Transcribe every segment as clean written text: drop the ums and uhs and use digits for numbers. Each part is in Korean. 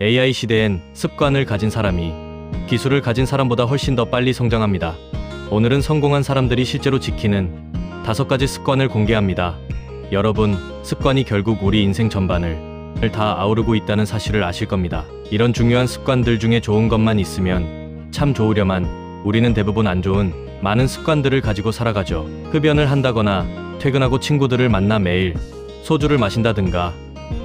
AI 시대엔 습관을 가진 사람이 기술을 가진 사람보다 훨씬 더 빨리 성장합니다. 오늘은 성공한 사람들이 실제로 지키는 5가지 습관을 공개합니다. 여러분, 습관이 결국 우리 인생 전반을 다 아우르고 있다는 사실을 아실 겁니다. 이런 중요한 습관들 중에 좋은 것만 있으면 참 좋으려만 우리는 대부분 안 좋은 많은 습관들을 가지고 살아가죠. 흡연을 한다거나 퇴근하고 친구들을 만나 매일 소주를 마신다든가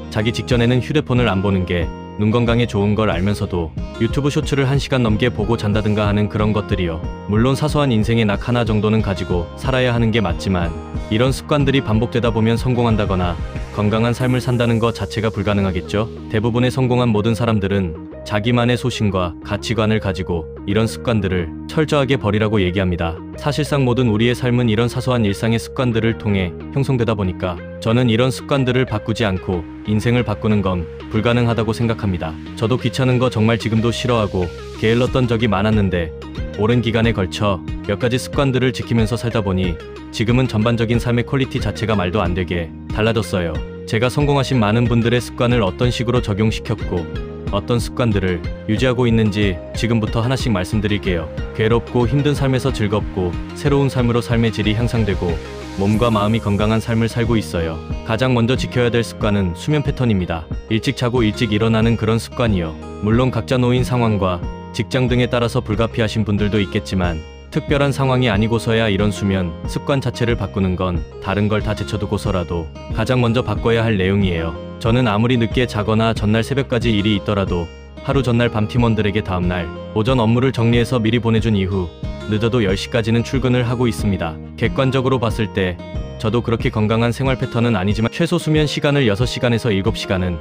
자기 직전에는 휴대폰을 안 보는 게 눈 건강에 좋은 걸 알면서도 유튜브 쇼츠를 1시간 넘게 보고 잔다든가 하는 그런 것들이요. 물론 사소한 인생의 낙 하나 정도는 가지고 살아야 하는 게 맞지만 이런 습관들이 반복되다 보면 성공한다거나 건강한 삶을 산다는 것 자체가 불가능하겠죠. 대부분의 성공한 모든 사람들은 자기만의 소신과 가치관을 가지고 이런 습관들을 철저하게 버리라고 얘기합니다. 사실상 모든 우리의 삶은 이런 사소한 일상의 습관들을 통해 형성되다 보니까 저는 이런 습관들을 바꾸지 않고 인생을 바꾸는 건 불가능하다고 생각합니다. 저도 귀찮은 거 정말 지금도 싫어하고 게을렀던 적이 많았는데 오랜 기간에 걸쳐 몇 가지 습관들을 지키면서 살다 보니 지금은 전반적인 삶의 퀄리티 자체가 말도 안 되게 달라졌어요. 제가 성공하신 많은 분들의 습관을 어떤 식으로 적용시켰고 어떤 습관들을 유지하고 있는지 지금부터 하나씩 말씀드릴게요. 괴롭고 힘든 삶에서 즐겁고 새로운 삶으로 삶의 질이 향상되고 몸과 마음이 건강한 삶을 살고 있어요. 가장 먼저 지켜야 될 습관은 수면 패턴입니다. 일찍 자고 일찍 일어나는 그런 습관이요. 물론 각자 놓인 상황과 직장 등에 따라서 불가피하신 분들도 있겠지만 특별한 상황이 아니고서야 이런 수면 습관 자체를 바꾸는 건 다른 걸 다 제쳐두고서라도 가장 먼저 바꿔야 할 내용이에요. 저는 아무리 늦게 자거나 전날 새벽까지 일이 있더라도 하루 전날 밤 팀원들에게 다음날 오전 업무를 정리해서 미리 보내준 이후 늦어도 10시까지는 출근을 하고 있습니다. 객관적으로 봤을 때 저도 그렇게 건강한 생활 패턴은 아니지만 최소 수면 시간을 6시간에서 7시간은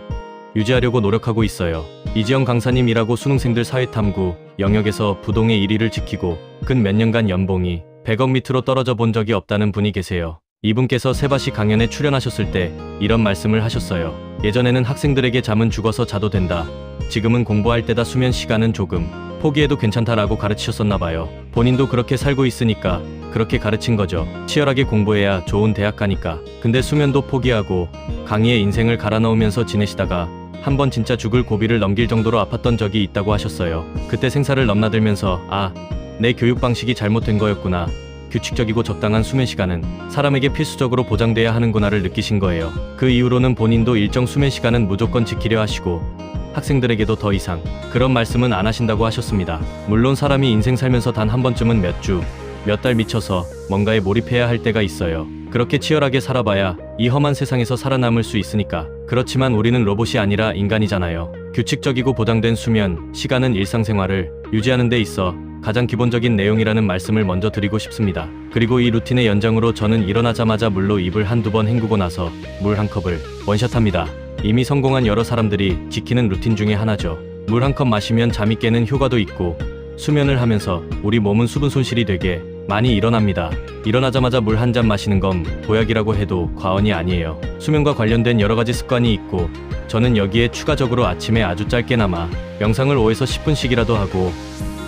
유지하려고 노력하고 있어요. 이지영 강사님이라고 수능생들 사회탐구 영역에서 부동의 1위를 지키고 근 몇 년간 연봉이 100억 밑으로 떨어져 본 적이 없다는 분이 계세요. 이분께서 세바시 강연에 출연하셨을 때 이런 말씀을 하셨어요. 예전에는 학생들에게 잠은 죽어서 자도 된다. 지금은 공부할 때다 수면 시간은 조금 포기해도 괜찮다라고 가르치셨었나봐요. 본인도 그렇게 살고 있으니까 그렇게 가르친 거죠. 치열하게 공부해야 좋은 대학 가니까. 근데 수면도 포기하고 강의에 인생을 갈아넣으면서 지내시다가 한번 진짜 죽을 고비를 넘길 정도로 아팠던 적이 있다고 하셨어요. 그때 생사를 넘나들면서 내 교육 방식이 잘못된 거였구나. 규칙적이고 적당한 수면 시간은 사람에게 필수적으로 보장돼야 하는구나를 느끼신 거예요. 그 이후로는 본인도 일정 수면 시간은 무조건 지키려 하시고 학생들에게도 더 이상 그런 말씀은 안 하신다고 하셨습니다. 물론 사람이 인생 살면서 단 한 번쯤은 몇 주, 몇 달 미쳐서 뭔가에 몰입해야 할 때가 있어요. 그렇게 치열하게 살아봐야 이 험한 세상에서 살아남을 수 있으니까. 그렇지만 우리는 로봇이 아니라 인간이잖아요. 규칙적이고 보장된 수면 시간은 일상생활을 유지하는 데 있어 가장 기본적인 내용이라는 말씀을 먼저 드리고 싶습니다. 그리고 이 루틴의 연장으로 저는 일어나자마자 물로 입을 한두 번 헹구고 나서 물 한 컵을 원샷합니다. 이미 성공한 여러 사람들이 지키는 루틴 중에 하나죠. 물 한 컵 마시면 잠이 깨는 효과도 있고 수면을 하면서 우리 몸은 수분 손실이 되게 많이 일어납니다. 일어나자마자 물 한 잔 마시는 건 보약이라고 해도 과언이 아니에요. 수면과 관련된 여러 가지 습관이 있고 저는 여기에 추가적으로 아침에 아주 짧게나마 명상을 5에서 10분씩이라도 하고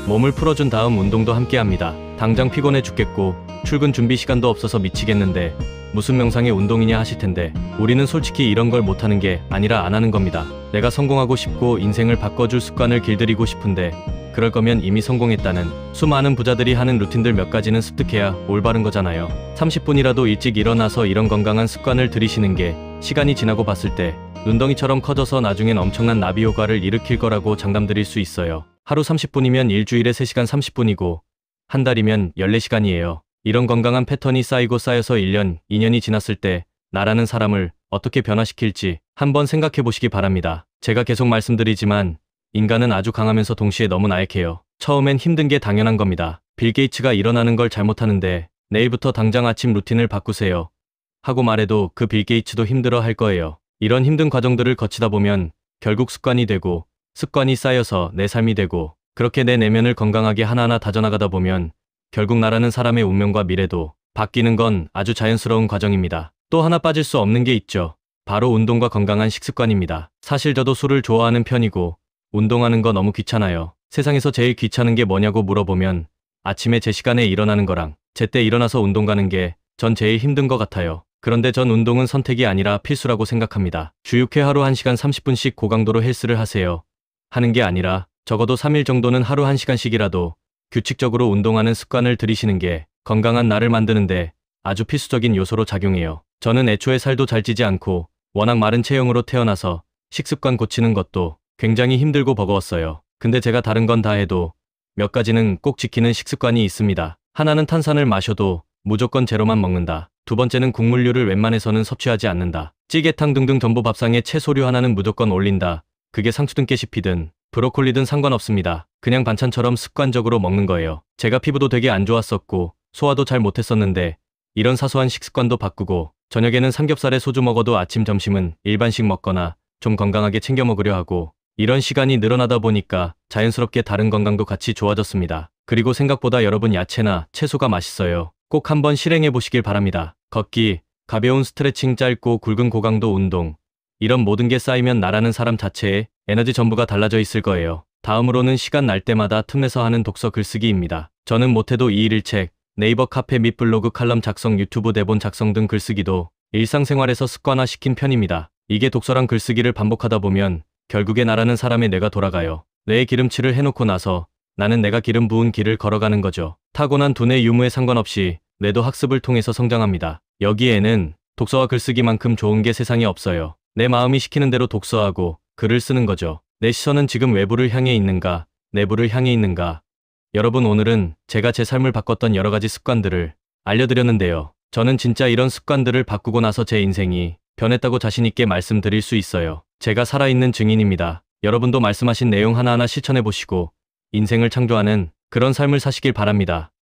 몸을 풀어준 다음 운동도 함께 합니다. 당장 피곤해 죽겠고 출근 준비 시간도 없어서 미치겠는데 무슨 명상의 운동이냐 하실 텐데 우리는 솔직히 이런 걸 못하는 게 아니라 안 하는 겁니다. 내가 성공하고 싶고 인생을 바꿔줄 습관을 길들이고 싶은데 그럴 거면 이미 성공했다는 수많은 부자들이 하는 루틴들 몇 가지는 습득해야 올바른 거잖아요. 30분이라도 일찍 일어나서 이런 건강한 습관을 들이시는 게 시간이 지나고 봤을 때 눈덩이처럼 커져서 나중엔 엄청난 나비 효과를 일으킬 거라고 장담드릴 수 있어요. 하루 30분이면 일주일에 3시간 30분이고 한 달이면 14시간이에요. 이런 건강한 패턴이 쌓이고 쌓여서 1년, 2년이 지났을 때 나라는 사람을 어떻게 변화시킬지 한번 생각해 보시기 바랍니다. 제가 계속 말씀드리지만 인간은 아주 강하면서 동시에 너무 나약해요. 처음엔 힘든 게 당연한 겁니다. 빌 게이츠가 일어나는 걸 잘못하는데 내일부터 당장 아침 루틴을 바꾸세요 하고 말해도 그 빌 게이츠도 힘들어 할 거예요. 이런 힘든 과정들을 거치다 보면 결국 습관이 되고 습관이 쌓여서 내 삶이 되고 그렇게 내 내면을 건강하게 하나하나 다져나가다 보면 결국 나라는 사람의 운명과 미래도 바뀌는 건 아주 자연스러운 과정입니다. 또 하나 빠질 수 없는 게 있죠. 바로 운동과 건강한 식습관입니다. 사실 저도 술을 좋아하는 편이고 운동하는 거 너무 귀찮아요. 세상에서 제일 귀찮은 게 뭐냐고 물어보면 아침에 제 시간에 일어나는 거랑 제때 일어나서 운동 가는 게 전 제일 힘든 것 같아요. 그런데 전 운동은 선택이 아니라 필수라고 생각합니다. 주 6회 하루 1시간 30분씩 고강도로 헬스를 하세요. 하는 게 아니라 적어도 3일 정도는 하루 1시간씩이라도 규칙적으로 운동하는 습관을 들이시는 게 건강한 나를 만드는데 아주 필수적인 요소로 작용해요. 저는 애초에 살도 잘 찌지 않고 워낙 마른 체형으로 태어나서 식습관 고치는 것도 굉장히 힘들고 버거웠어요. 근데 제가 다른 건 다 해도 몇 가지는 꼭 지키는 식습관이 있습니다. 하나는 탄산을 마셔도 무조건 제로만 먹는다. 두 번째는 국물류를 웬만해서는 섭취하지 않는다. 찌개탕 등등 전부 밥상에 채소류 하나는 무조건 올린다. 그게 상추든 깨시피든 브로콜리든 상관없습니다. 그냥 반찬처럼 습관적으로 먹는 거예요. 제가 피부도 되게 안 좋았었고 소화도 잘 못했었는데 이런 사소한 식습관도 바꾸고 저녁에는 삼겹살에 소주 먹어도 아침 점심은 일반식 먹거나 좀 건강하게 챙겨 먹으려 하고 이런 시간이 늘어나다 보니까 자연스럽게 다른 건강도 같이 좋아졌습니다. 그리고 생각보다 여러분 야채나 채소가 맛있어요. 꼭 한번 실행해 보시길 바랍니다. 걷기, 가벼운 스트레칭, 짧고 굵은 고강도 운동, 이런 모든 게 쌓이면 나라는 사람 자체의 에너지 전부가 달라져 있을 거예요. 다음으로는 시간 날 때마다 틈내서 하는 독서 글쓰기입니다. 저는 못해도 2일 1책, 네이버 카페 및 블로그 칼럼 작성, 유튜브 대본 작성 등 글쓰기도 일상생활에서 습관화시킨 편입니다. 이게 독서랑 글쓰기를 반복하다 보면 결국에 나라는 사람의 뇌가 돌아가요. 뇌에 기름칠을 해놓고 나서 나는 내가 기름 부은 길을 걸어가는 거죠. 타고난 두뇌 유무에 상관없이 뇌도 학습을 통해서 성장합니다. 여기에는 독서와 글쓰기만큼 좋은 게 세상에 없어요. 내 마음이 시키는 대로 독서하고 글을 쓰는 거죠. 내 시선은 지금 외부를 향해 있는가, 내부를 향해 있는가. 여러분, 오늘은 제가 제 삶을 바꿨던 여러 가지 습관들을 알려드렸는데요. 저는 진짜 이런 습관들을 바꾸고 나서 제 인생이 변했다고 자신있게 말씀드릴 수 있어요. 제가 살아있는 증인입니다. 여러분도 말씀하신 내용 하나하나 실천해보시고 인생을 창조하는 그런 삶을 사시길 바랍니다.